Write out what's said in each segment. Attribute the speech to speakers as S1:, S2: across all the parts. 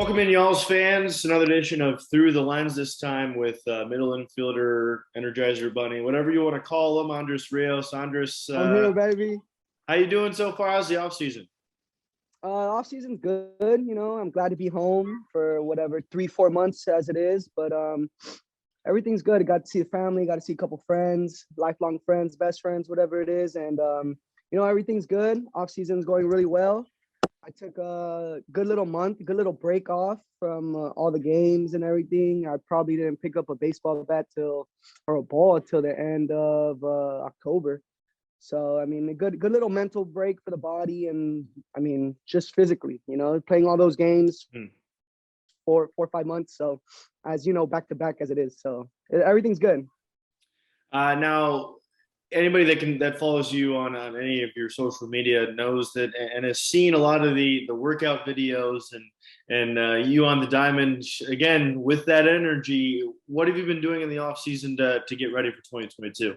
S1: Welcome in, y'all's fans. Another edition of Through the Lens. This time with middle infielder, Energizer Bunny, whatever you want to call him, Andres Rios. Andres,
S2: I'm here, baby.
S1: how you doing so far? How's the off season?
S2: Off season's good. I'm glad to be home for whatever 3-4 months as it is. But everything's good. I got to see the family, got to see a couple friends, lifelong friends, best friends, whatever it is. And everything's good. Off season's going really well. I took a good little month, good little break off from all the games and everything. I probably didn't pick up a baseball bat or a ball till the end of October. So, I mean, a good little mental break for the body. And I mean, just physically, playing all those games for 4 or 5 months. So, as you know, back to back as it is. So everything's good.
S1: Now, anybody that follows you on any of your social media knows that and has seen a lot of the workout videos and you on the diamond again with that energy. What have you been doing in the off season to get ready for 2022?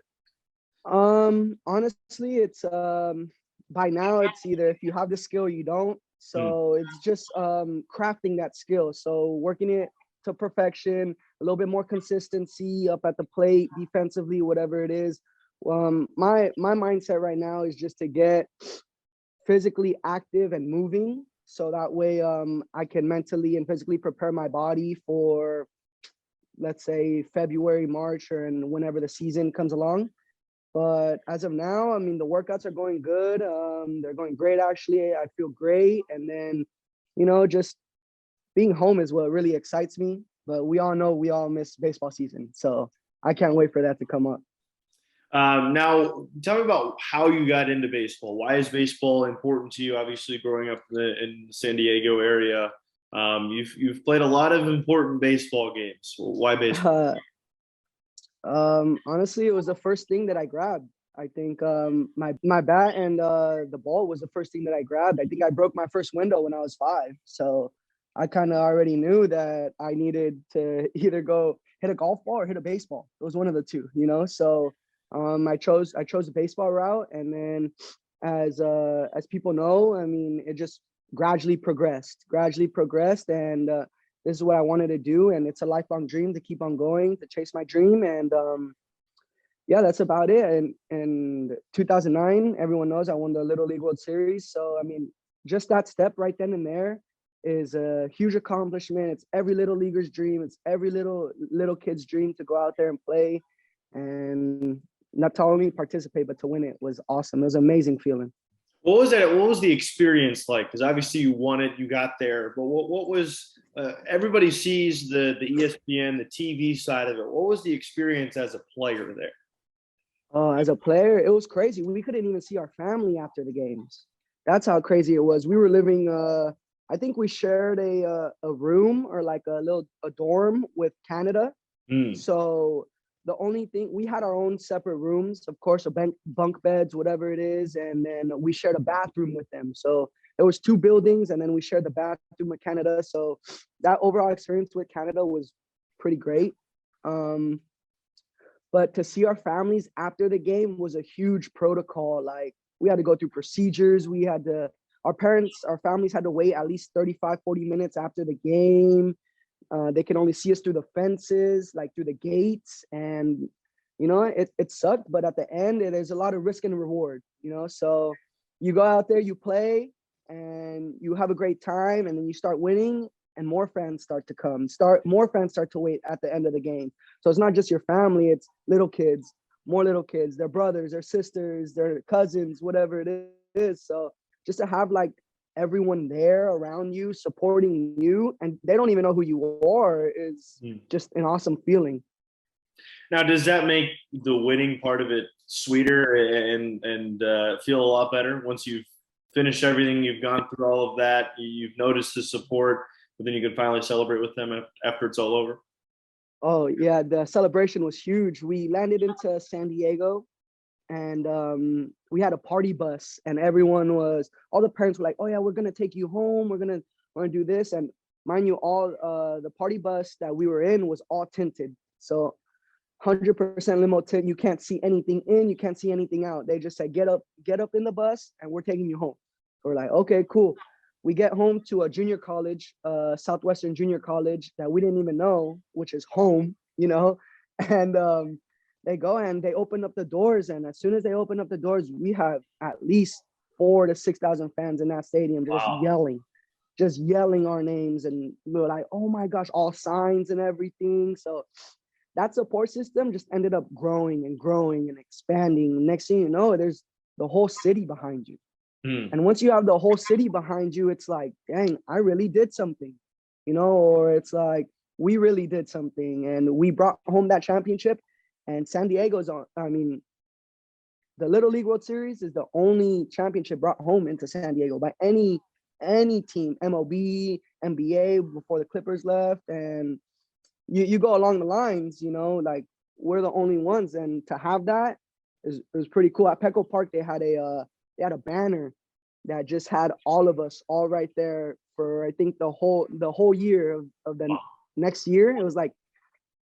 S2: Honestly, it's by now it's either if you have the skill or you don't. So it's just crafting that skill. So working it to perfection, a little bit more consistency up at the plate, defensively, whatever it is. My mindset right now is just to get physically active and moving, so that way I can mentally and physically prepare my body for, let's say, February, March, and whenever the season comes along. But as of now, I mean, the workouts are going good. They're going great, actually. I feel great. And then, just being home is what really excites me. But we all know we all miss baseball season. So I can't wait for that to come up.
S1: Now, tell me about how you got into baseball. Why is baseball important to you? Obviously, growing up in the San Diego area, you've played a lot of important baseball games. Why baseball?
S2: Honestly, it was the first thing that I grabbed. I think my bat and the ball was the first thing that I grabbed. I think I broke my first window when I was 5. So I kind of already knew that I needed to either go hit a golf ball or hit a baseball. It was one of the two, So I chose the baseball route, and then as people know, I mean, it just gradually progressed, and this is what I wanted to do, and it's a lifelong dream to keep on going, to chase my dream. And yeah, that's about it. And in 2009, everyone knows I won the Little League World Series. So I mean, just that step right then and there is a huge accomplishment. It's every little leaguer's dream. It's every little kid's dream to go out there and play, and not only participate, but to win it was awesome. It was an amazing feeling.
S1: What was that? What was the experience like? Because obviously you won it, you got there, but what was everybody sees the ESPN, the TV side of it. What was the experience as a player there?
S2: As a player, it was crazy. We couldn't even see our family after the games. That's how crazy it was. We were living. I think we shared a room, or like a dorm with Canada. So the only thing, we had our own separate rooms, of course, bunk beds, whatever it is, and then we shared a bathroom with them. So there was 2 buildings, and then we shared the bathroom with Canada. So that overall experience with Canada was pretty great. But to see our families after the game was a huge protocol. Like, we had to go through procedures. Our families had to wait at least 35, 40 minutes after the game. They can only see us through the fences, like through the gates. And, it sucked. But at the end, there's a lot of risk and reward, So you go out there, you play, and you have a great time. And then you start winning, and more fans start to come. More fans start to wait at the end of the game. So it's not just your family. It's little kids, more little kids, their brothers, their sisters, their cousins, whatever it is. So just to have, like, everyone there around you supporting you, and they don't even know who you are, is just an awesome feeling.
S1: Now, does that make the winning part of it sweeter and feel a lot better once you've finished everything, you've gone through all of that, you've noticed the support, but then you can finally celebrate with them after it's all over?
S2: Oh yeah, the celebration was huge. We landed into San Diego, and we had a party bus, and all the parents were like, oh yeah, we're gonna take you home, we're gonna do this. And mind you, all the party bus that we were in was all tinted, so 100% limo tint. You can't see anything in, you can't see anything out. They just said, get up in the bus, and we're taking you home. So we're like, okay, cool. we get home to a junior college, Southwestern Junior College that we didn't even know, which is home, you know, and they go and they open up the doors, and as soon as they open up the doors, we have at least 4,000 to 6,000 fans in that stadium just yelling our names, and we were like, oh my gosh, all signs and everything. So that support system just ended up growing and growing and expanding. Next thing you know, there's the whole city behind you. And once you have the whole city behind you, it's like, dang, I really did something, you know, or it's like, we really did something and we brought home that championship. And San Diego's on, I mean, the Little League World Series is the only championship brought home into San Diego by any team, MLB, NBA, before the Clippers left. And you go along the lines, you know, like we're the only ones. And to have that is pretty cool. At Petco Park, they had a banner that just had all of us all right there for, I think, the whole year of the next year. It was like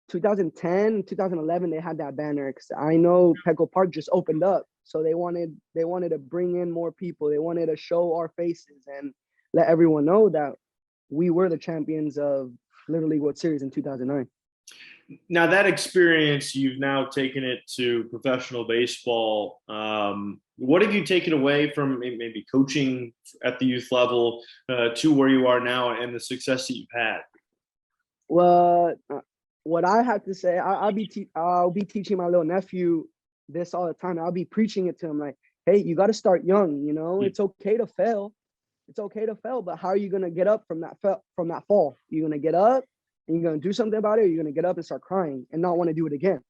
S2: 2010, 2011, they had that banner, because I know Petco Park just opened up, so they wanted to bring in more people. They wanted to show our faces and let everyone know that we were the champions of Little League World Series in 2009.
S1: Now that experience, you've now taken it to professional baseball. What have you taken away from maybe coaching at the youth level to where you are now and the success that you've had?
S2: Well, what I have to say, I'll be teaching my little nephew this all the time. I'll be preaching it to him like, hey, you got to start young. You know, it's okay to fail. It's okay to fail, but how are you gonna get up from that fall? You're gonna get up and you're gonna do something about it, or you're gonna get up and start crying and not want to do it again.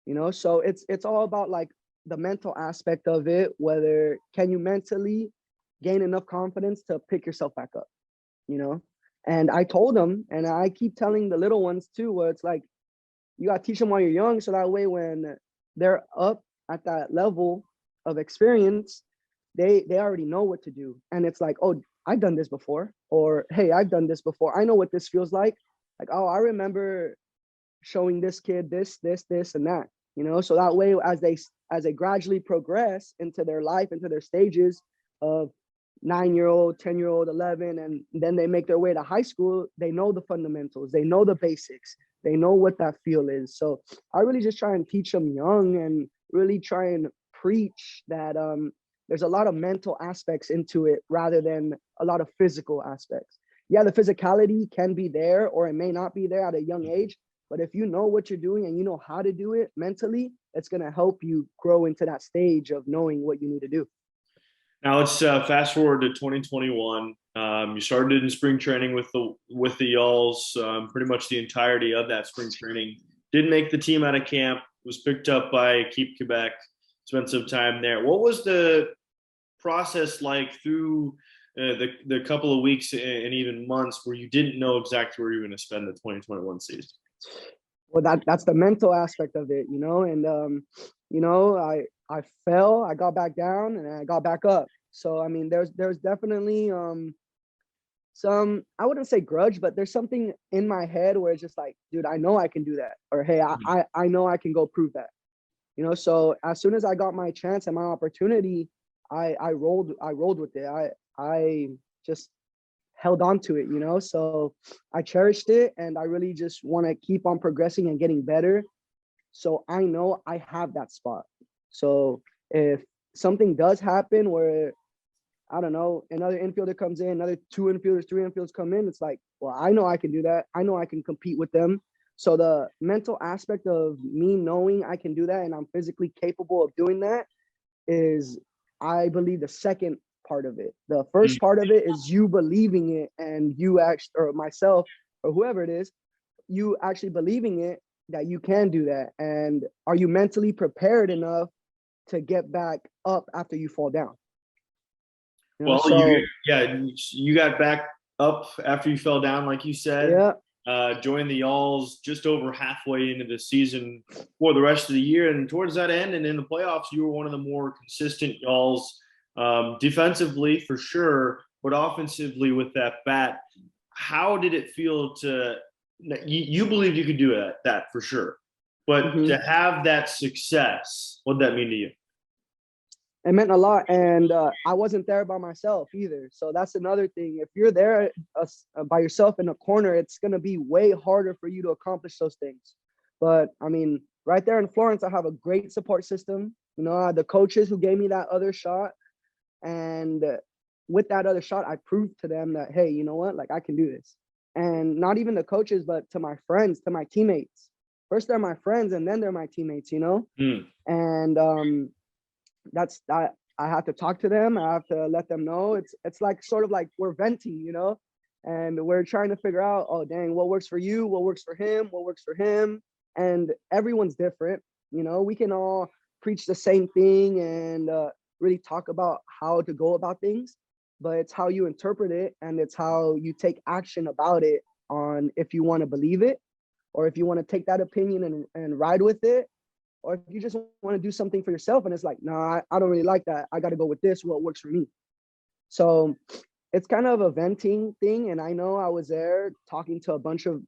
S2: You know, so it's all about like the mental aspect of it. Whether can you mentally gain enough confidence to pick yourself back up, you know? And I told them, and I keep telling the little ones too, where it's like, you got to teach them while you're young, so that way when they're up at that level of experience, they already know what to do. And it's like, oh, I've done this before, or hey, I've done this before. I know what this feels like. Like, oh, I remember showing this kid this, and that, you know? So that way, as they gradually progress into their life, into their stages of 9-year-old, 10-year-old, 11, and then they make their way to high school, they know the fundamentals, they know the basics, they know what that feel is. So I really just try and teach them young, and really try and preach that there's a lot of mental aspects into it rather than a lot of physical aspects. Yeah, the physicality can be there, or it may not be there at a young age, but if you know what you're doing and you know how to do it mentally, it's going to help you grow into that stage of knowing what you need to do.
S1: Now let's fast forward to 2021. You started in spring training with the Y'alls, pretty much the entirety of that spring training. Didn't make the team out of camp. Was picked up by Keep Quebec. Spent some time there. What was the process like through the couple of weeks and even months where you didn't know exactly where you were going to spend the 2021 season?
S2: Well, that's the mental aspect of it, you know. And you know, I fell, I got back down, and I got back up. So I mean, there's definitely some, I wouldn't say grudge, but there's something in my head where it's just like, dude, I know I can do that, or hey, I know I can go prove that, you know. So as soon as I got my chance and my opportunity, I rolled with it. I just held on to it, you know. So I cherished it, and I really just want to keep on progressing and getting better. So I know I have that spot. So if something does happen where, I don't know, another infielder comes in, another 2 infielders, 3 infielders come in, it's like, well, I know I can do that. I know I can compete with them. So the mental aspect of me knowing I can do that and I'm physically capable of doing that is, I believe, the second part of it. The first part of it is you believing it, and you actually, or myself, or whoever it is, you actually believing it, that you can do that. And are you mentally prepared enough to get back up after you fall down? You know,
S1: Well,
S2: so
S1: you got back up after you fell down, like you said.
S2: yeah.
S1: Joined the Y'alls just over halfway into the season for the rest of the year, and towards that end and in the playoffs, you were one of the more consistent Y'alls, defensively for sure, but offensively with that bat. How did it feel to you believed you could do that for sure, but to have that success, what did that mean to you?
S2: it meant a lot. And I wasn't there by myself either. So that's another thing. If you're there by yourself in a corner, it's going to be way harder for you to accomplish those things. But I mean, right there in Florence, I have a great support system. You know, the coaches who gave me that other shot. And with that other shot, I proved to them that, hey, you know what, like I can do this. And not even the coaches, but to my friends, to my teammates. First, they're my friends, and then they're my teammates, you know? And that's that. I have to talk to them. I have to let them know. It's like sort of like we're venting, you know, and we're trying to figure out, oh dang, what works for you, what works for him, what works for him, and everyone's different. You know, we can all preach the same thing and really talk about how to go about things, but it's how you interpret it and it's how you take action about it on if you want to believe it or if you want to take that opinion and ride with it, or if you just want to do something for yourself and it's like, nah, I don't really like that. I got to go with this, what works for me. So it's kind of a venting thing. And I know I was there talking to a bunch of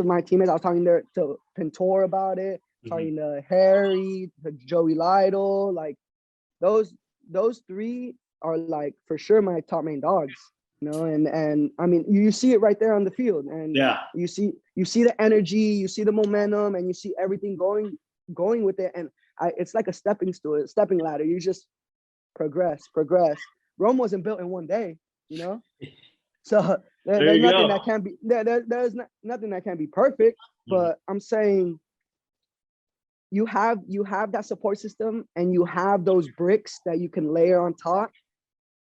S2: my teammates. I was talking there to Pintor about it, talking to Harry, to Joey Lytle. Like those three are like for sure my top main dogs, you know, and I mean, you see it right there on the field, and you see the energy, you see the momentum, and you see everything going with it. And it's like a stepping stool, a stepping ladder. You just progress. Rome wasn't built in one day, you know? So there's nothing that can be, there's nothing that can be perfect, but I'm saying you have that support system and you have those bricks that you can layer on top.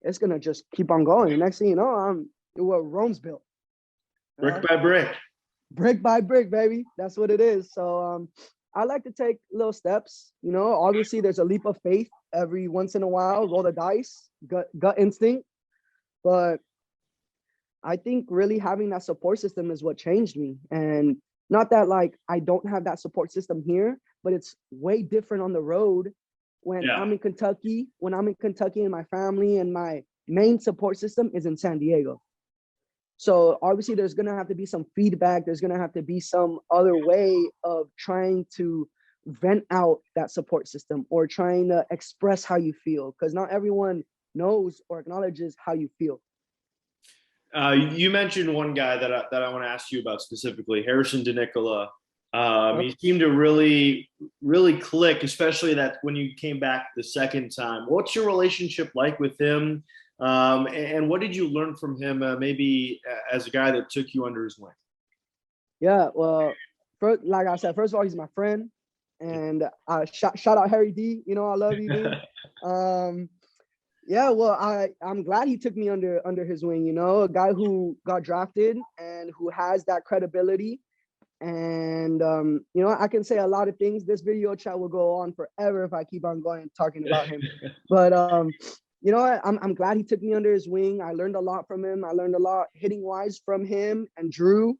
S2: It's going to just keep on going. And next thing you know, what Rome's built.
S1: Brick by brick.
S2: Brick by brick, baby. That's what it is. So I like to take little steps. You know, obviously there's a leap of faith every once in a while, roll the dice, gut instinct. But I think really having that support system is what changed me. And not that like I don't have that support system here, but it's way different on the road when I'm in Kentucky, and my family and my main support system is in San Diego. So obviously there's going to have to be some feedback. There's going to have to be some other way of trying to vent out that support system or trying to express how you feel, because not everyone knows or acknowledges how you feel.
S1: You mentioned one guy that I want to ask you about specifically, Harrison DeNicola. He seemed to really click, especially that when you came back the second time. What's your relationship like with him? And what did you learn from him, maybe as a guy that took you under his wing?
S2: Yeah, well, like I said, first of all, he's my friend. And shout out Harry D. You know, I love you, dude. Yeah, well, I'm glad he took me under his wing, you know, a guy who got drafted and who has that credibility. And, you know, I can say a lot of things. This video chat will go on forever if I keep on going talking about him. But, you know what? I'm glad he took me under his wing. I learned a lot from him. I learned a lot hitting wise from him and Drew.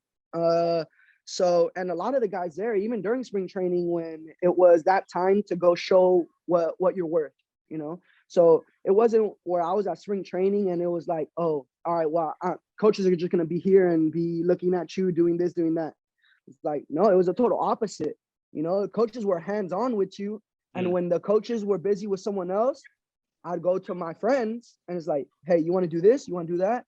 S2: So, and a lot of the guys there, even during spring training, when it was that time to go show what you're worth, you know? So it wasn't where I was at spring training and it was like, oh, all right, well, coaches are just going to be here and be looking at you, doing this, doing that. It's like, no, it was a total opposite. You know, coaches were hands-on with you. And when the coaches were busy with someone else, I'd go to my friends and it's like, hey, you want to do this? You want to do that?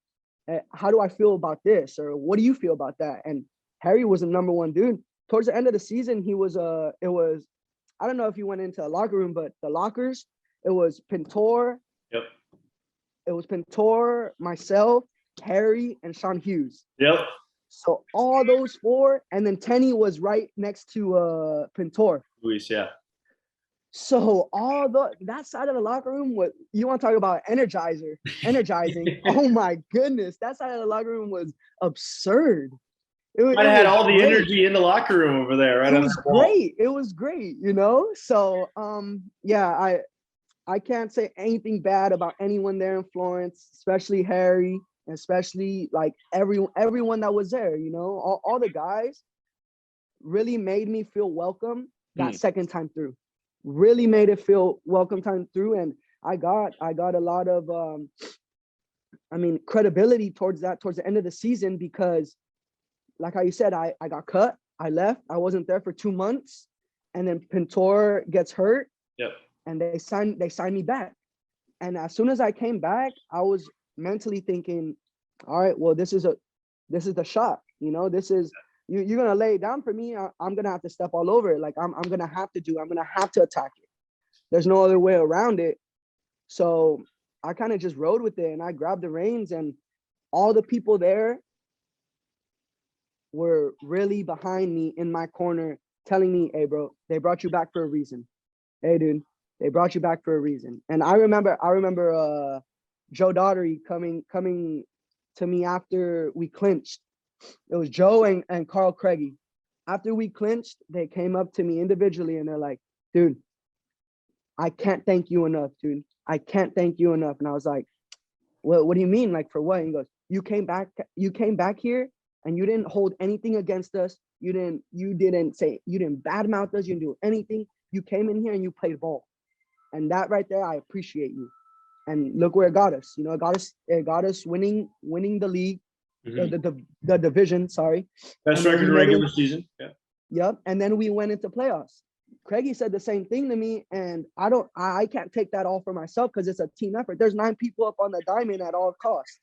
S2: How do I feel about this? Or what do you feel about that? And Harry was the number one dude. Towards the end of the season, he was, I don't know if you went into a locker room, but the lockers, it was Pintor.
S1: Yep.
S2: It was Pintor, myself, Harry, and Sean Hughes.
S1: Yep.
S2: So all those four, and then Tenny was right next to Pintor.
S1: Luis, yeah.
S2: So that side of the locker room, you want to talk about energizing. Oh my goodness, that side of the locker room was absurd.
S1: I had all the energy in the locker room over there, right?
S2: It was great. It was great, you know. So yeah, I can't say anything bad about anyone there in Florence, especially Harry, especially like everyone that was there, you know, all the guys really made me feel welcome that second time through. Really made it feel welcome time through. And I got a lot of credibility towards the end of the season, because like how you said, I got cut, I left, I wasn't there for 2 months, and then Pintor gets hurt.
S1: Yep.
S2: and they signed me back. And as soon as I came back, I was mentally thinking, all right, well, this is the shot. This is you're gonna lay it down for me. I'm gonna have to step all over it. Like I'm gonna have to attack it. There's no other way around it. So I kind of just rode with it, and I grabbed the reins, and all the people there were really behind me in my corner, telling me, hey bro, they brought you back for a reason. Hey dude, they brought you back for a reason. And I remember Joe Daugherty coming to me after we clinched. It was Joe and Carl Craigie. After we clinched, they came up to me individually and they're like, dude, I can't thank you enough, dude. I can't thank you enough. And I was like, what do you mean? Like for what? And he goes, you came back here and you didn't hold anything against us. You didn't badmouth us, you didn't do anything. You came in here and you played ball. And that right there, I appreciate you. And look where it got us. It got us winning the league, the division, sorry.
S1: Best record in regular season. Yeah.
S2: Yep. And then we went into playoffs. Craigie said the same thing to me, and I can't take that all for myself because it's a team effort. There's 9 people up on the diamond at all costs.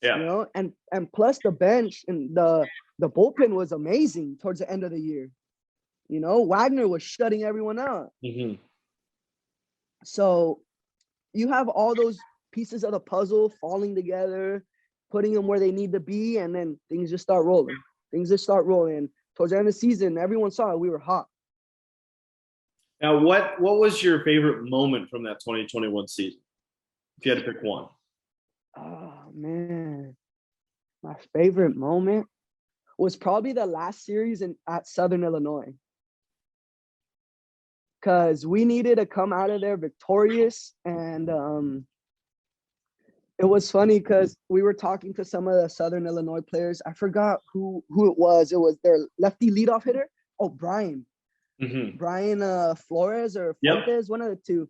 S1: Yeah.
S2: And plus the bench and the bullpen was amazing towards the end of the year. Wagner was shutting everyone out.
S1: Mm-hmm.
S2: So you have all those pieces of the puzzle falling together, putting them where they need to be, and then things just start rolling. Towards the end of the season, everyone saw it. We were hot.
S1: Now, what was your favorite moment from that 2021 season? If you had to pick one.
S2: Oh, man. My favorite moment was probably the last series at Southern Illinois. Because we needed to come out of there victorious. And it was funny because we were talking to some of the Southern Illinois players. I forgot who it was. It was their lefty leadoff hitter. Oh, Brian.
S1: Mm-hmm.
S2: Brian Flores or Fuentes, one of the two.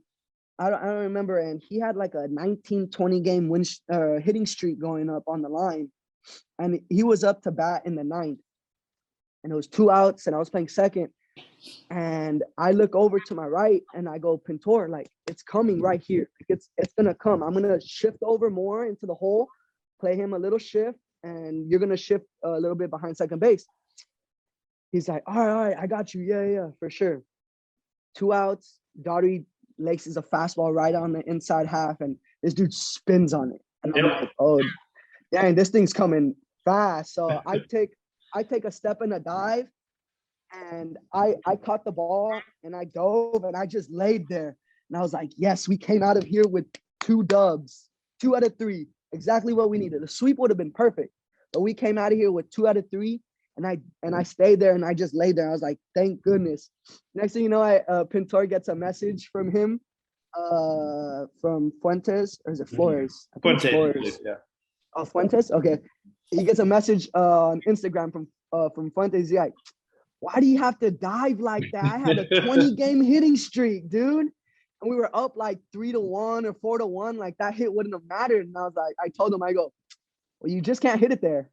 S2: I don't remember. And he had like a 19-20 game hitting streak going up on the line. And he was up to bat in the 9th. And it was 2 outs, and I was playing second. And I look over to my right, and I go, Pintor, like, it's coming right here. Like, it's going to come. I'm going to shift over more into the hole, play him a little shift, and you're going to shift a little bit behind second base. He's like, all right, I got you. Yeah, for sure. 2 outs. Daugherty laces a fastball right on the inside half, and this dude spins on it. And I'm like, oh, dang, this thing's coming fast. So I take a step and a dive, and I caught the ball, and I dove, and I just laid there. And I was like, yes, we came out of here with 2 dubs, 2 out of 3, exactly what we needed. The sweep would have been perfect, but we came out of here with 2 out of 3. And I stayed there, and I just laid there. I was like, thank goodness. Next thing you know, Pintor gets a message from him, from Fuentes, or is it Flores? I think Flores.
S1: Yeah.
S2: Oh, Fuentes? Okay. He gets a message on Instagram from Fuentes. He's like, why do you have to dive like that? I had a 20-game hitting streak, dude. And we were up like 3-1 or 4-1. Like, that hit wouldn't have mattered. And I was like, I told him, I go, well, you just can't hit it there,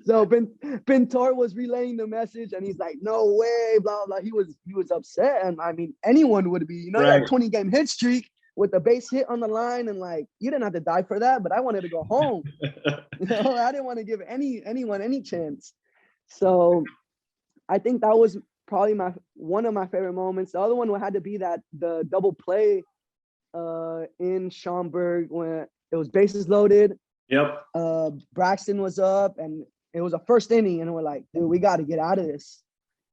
S2: So Pintor was relaying the message, and he's like, no way, blah, blah. He was upset. And I mean, anyone would be,
S1: right.
S2: That 20-game hit streak with a base hit on the line, and like, you didn't have to die for that, but I wanted to go home. I didn't want to give anyone any chance. So I think that was probably one of my favorite moments. The other one had to be the double play in Schaumburg when it was bases loaded.
S1: Yep.
S2: Braxton was up, and it was a first inning, and we're like, dude, we got to get out of this.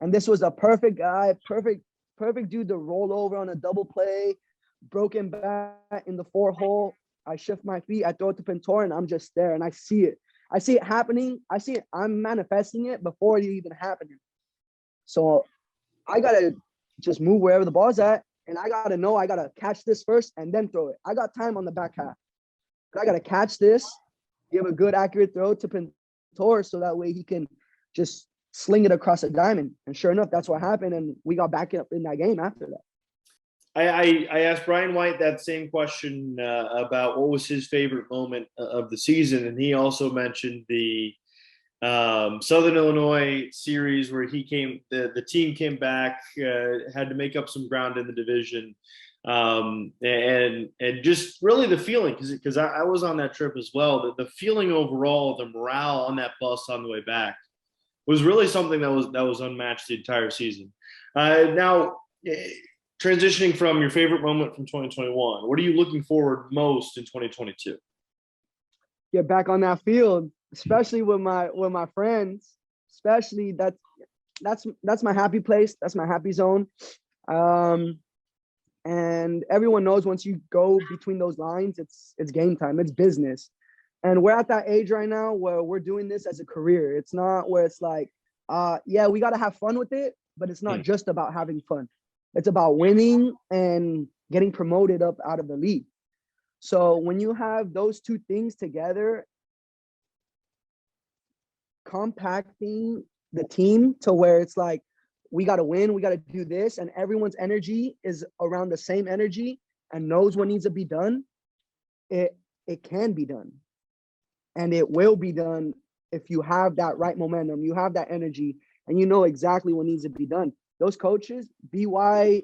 S2: And this was a perfect guy, perfect dude to roll over on a double play, broken bat in the 4-hole. I shift my feet, I throw it to Pintor, and I'm just there, and I see it. I see it happening. I'm manifesting it before it even happening. So I got to just move wherever the ball's at, and I got to know I got to catch this first and then throw it. I got time on the back half. I got to catch this, give a good, accurate throw to Pintor so that way he can just sling it across a diamond. And sure enough, that's what happened, and we got back up in that game after that.
S1: I asked Brian White that same question about what was his favorite moment of the season, and he also mentioned the Southern Illinois series where the team came back, had to make up some ground in the division, and just really the feeling because I was on that trip as well. The feeling overall, the morale on that bus on the way back was really something that was unmatched the entire season. Now, transitioning from your favorite moment from 2021, what are you looking forward most in 2022?
S2: Get back on that field, especially with my friends. Especially that's my happy place. That's my happy zone. And everyone knows once you go between those lines, it's game time. It's business. And we're at that age right now where we're doing this as a career. It's not where it's like, yeah, we got to have fun with it, but it's not just about having fun. It's about winning and getting promoted up out of the league. So when you have those two things together, compacting the team to where it's like, we got to win, we got to do this, and everyone's energy is around the same energy and knows what needs to be done, it can be done. And it will be done if you have that right momentum, you have that energy, and you know exactly what needs to be done. Those coaches, BY,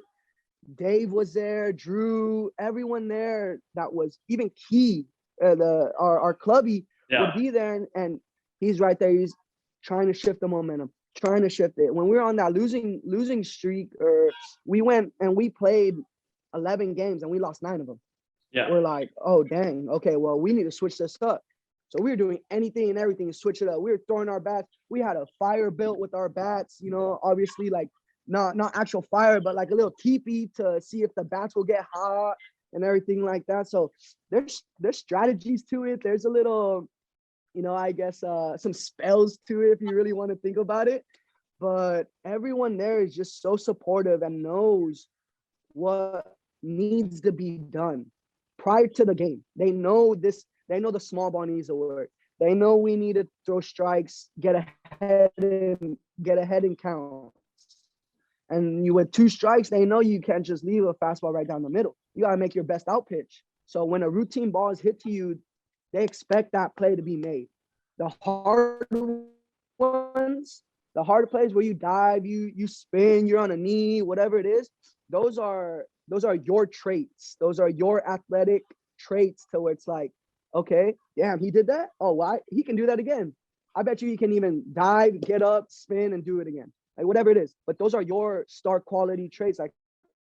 S2: Dave was there, Drew, everyone there that was even key, our clubby would be there, and he's right there. He's trying to shift the momentum, trying to shift it. When we were on that losing streak, or we went and we played 11 games and we lost 9 of them. Yeah. We're like, oh, dang. Okay, well, we need to switch this up. So we were doing anything and everything to switch it up. We were throwing our bats. We had a fire built with our bats, you know, obviously like not actual fire, but like a little teepee to see if the bats will get hot and everything like that. So there's strategies to it. There's a little, you know, I guess some spells to it if you really want to think about it. But everyone there is just so supportive and knows what needs to be done prior to the game. They know this. They know the small ball needs to work. They know we need to throw strikes, get ahead and count. And you with 2 strikes, they know you can't just leave a fastball right down the middle. You got to make your best out pitch. So when a routine ball is hit to you, they expect that play to be made. The hard ones, the hard plays where you dive, you spin, you're on a knee, whatever it is, those are your traits. Those are your athletic traits to where it's like, okay, damn, he did that? Oh, why? He can do that again. I bet you he can even dive, get up, spin, and do it again. Like whatever it is. But those are your star quality traits. Like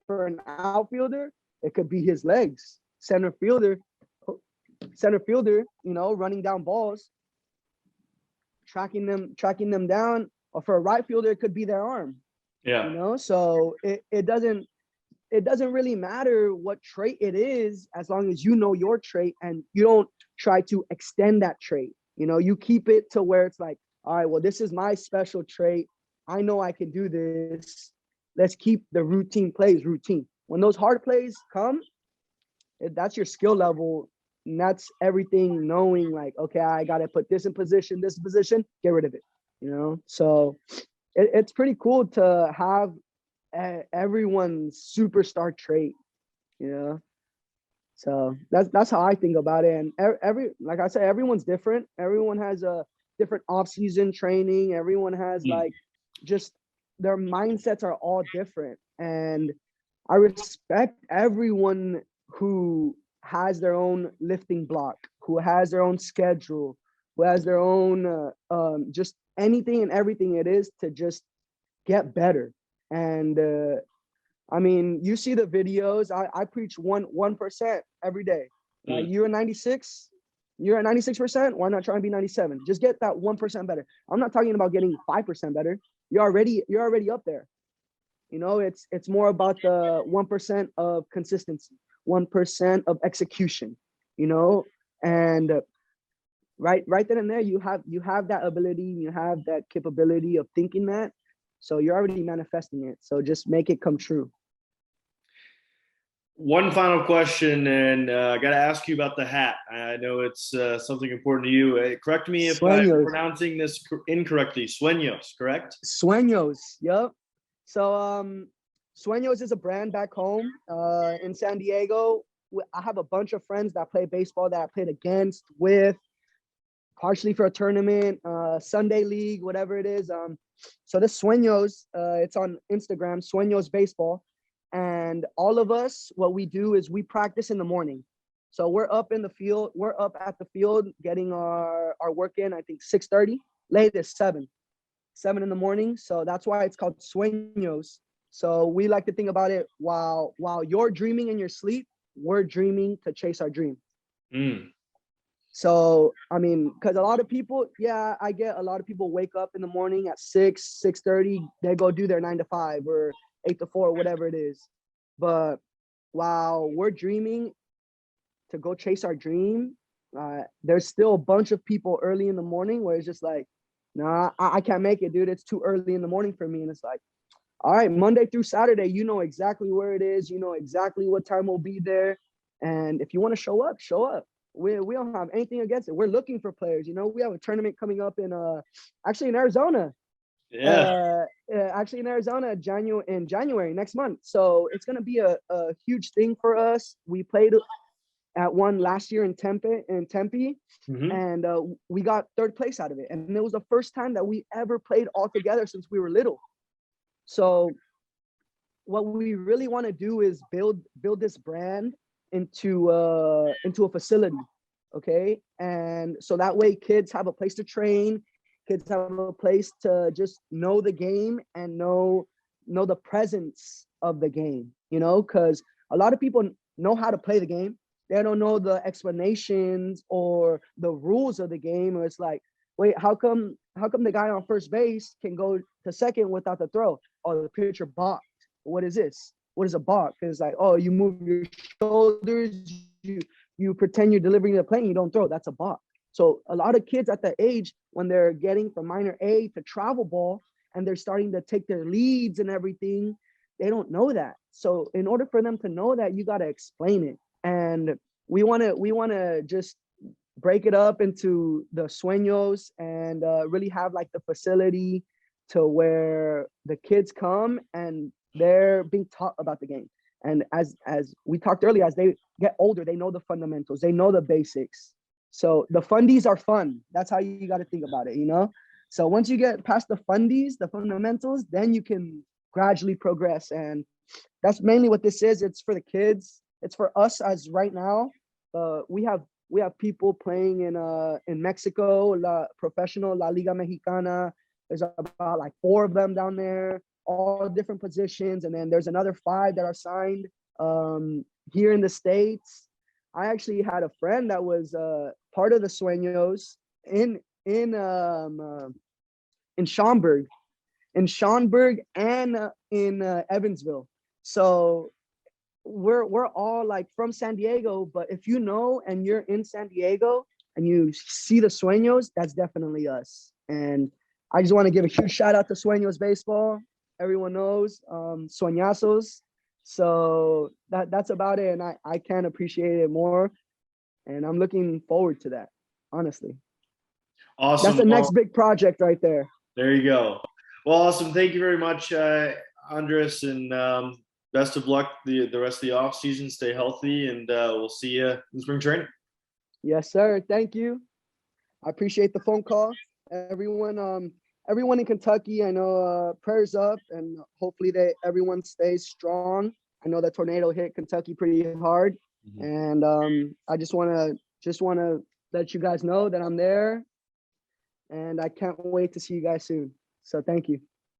S2: for an outfielder, it could be his legs. Center fielder, you know, running down balls, tracking them down. Or for a right fielder, it could be their arm. Yeah. You know, so it doesn't really matter what trait it is, as long as you know your trait and you don't try to extend that trait. You know, you keep it to where it's like, all right, well, this is my special trait. I know I can do this. Let's keep the routine plays routine. When those hard plays come, that's your skill level. And that's everything knowing like, okay, I got to put this position, get rid of it. You know, so it's pretty cool to have everyone's superstar trait, you know. So that's how I think about it. And like I said, everyone's different. Everyone has a different off-season training. Everyone has like just their mindsets are all different. And I respect everyone who has their own lifting block, who has their own schedule, who has their own just anything and everything it is to just get better. And I mean, you see the videos. I preach 1% every day. You're at 96. You're at 96%. Why not try and be 97? Just get that 1% better. I'm not talking about getting 5% better. You're already up there. You know, it's more about the 1% of consistency, 1% of execution. You know, and right then and there, you have that ability, you have that capability of thinking that. So you're already manifesting it. So just make it come true.
S1: One final question, and I got to ask you about the hat. I know it's something important to you. Correct me if I'm pronouncing this incorrectly. Sueños, correct?
S2: Sueños, yep. So Sueños is a brand back home in San Diego. I have a bunch of friends that play baseball that I played against, with, partially for a tournament, Sunday league, whatever it is. So this Sueños, it's on Instagram, Sueños Baseball. And all of us, what we do is we practice in the morning. So we're up in the field, we're up at the field getting our work in, I think 6:30, latest 7 in the morning. So that's why it's called Sueños. So we like to think about it while you're dreaming in your sleep, we're dreaming to chase our dream. So, I mean, because a lot of people, yeah, I get a lot of people wake up in the morning at 6:30, they go do their 9 to 5 or 8 to 4, whatever it is. But while we're dreaming to go chase our dream, there's still a bunch of people early in the morning where it's just like, nah, I can't make it, dude. It's too early in the morning for me. And it's like, all right, Monday through Saturday, you know exactly where it is. You know exactly what time we'll be there. And if you want to show up, show up. We don't have anything against it. We're looking for players. You know, we have a tournament coming up in actually in Arizona. Actually in Arizona, in January next month. So it's gonna be a huge thing for us. We played at one last year in Tempe, and we got 3rd place out of it. And it was the first time that we ever played all together since we were little. So what we really want to do is build this brand into a facility, okay? And so that way kids have a place to train, kids have a place to just know the game and know the presence of the game, you know, because a lot of people know how to play the game. They don't know the explanations or the rules of the game. Or it's like, wait, how come the guy on first base can go to second without the throw? Oh, the pitcher balked. What is this? What is a balk? It's like, oh, you move your shoulders, you pretend you're delivering the play and you don't throw. That's a balk. So a lot of kids at that age, when they're getting from minor A to travel ball and they're starting to take their leads and everything, they don't know that. So in order for them to know that, you got to explain it. And we want to just break it up into the Sueños and really have like the facility to where the kids come and they're being taught about the game. And as we talked earlier, as they get older, they know the fundamentals, they know the basics. So the fundies are fun. That's how you got to think about it, you know? So once you get past the fundies, the fundamentals, then you can gradually progress. And that's mainly what this is. It's for the kids. It's for us as right now. We have people playing in Mexico, professional La Liga Mexicana. There's about like 4 of them down there, all different positions. And then there's another 5 that are signed here in the States. I actually had a friend that was part of the Sueños in Schaumburg, and in Evansville. So we're all like from San Diego, but if you know and you're in San Diego and you see the Sueños, that's definitely us. And I just want to give a huge shout out to Sueños Baseball. Everyone knows Sueñazos. So that's about it. And I can't appreciate it more. And I'm looking forward to that, honestly.
S1: Awesome.
S2: That's the next big project right there.
S1: There you go. Well, awesome. Thank you very much, Andres, and best of luck the rest of the off season. Stay healthy, and we'll see you in spring training.
S2: Yes, sir. Thank you. I appreciate the phone call. Everyone in Kentucky, I know prayers up, and hopefully everyone stays strong. I know the tornado hit Kentucky pretty hard, and I just want to let you guys know that I'm there, and I can't wait to see you guys soon. So thank you.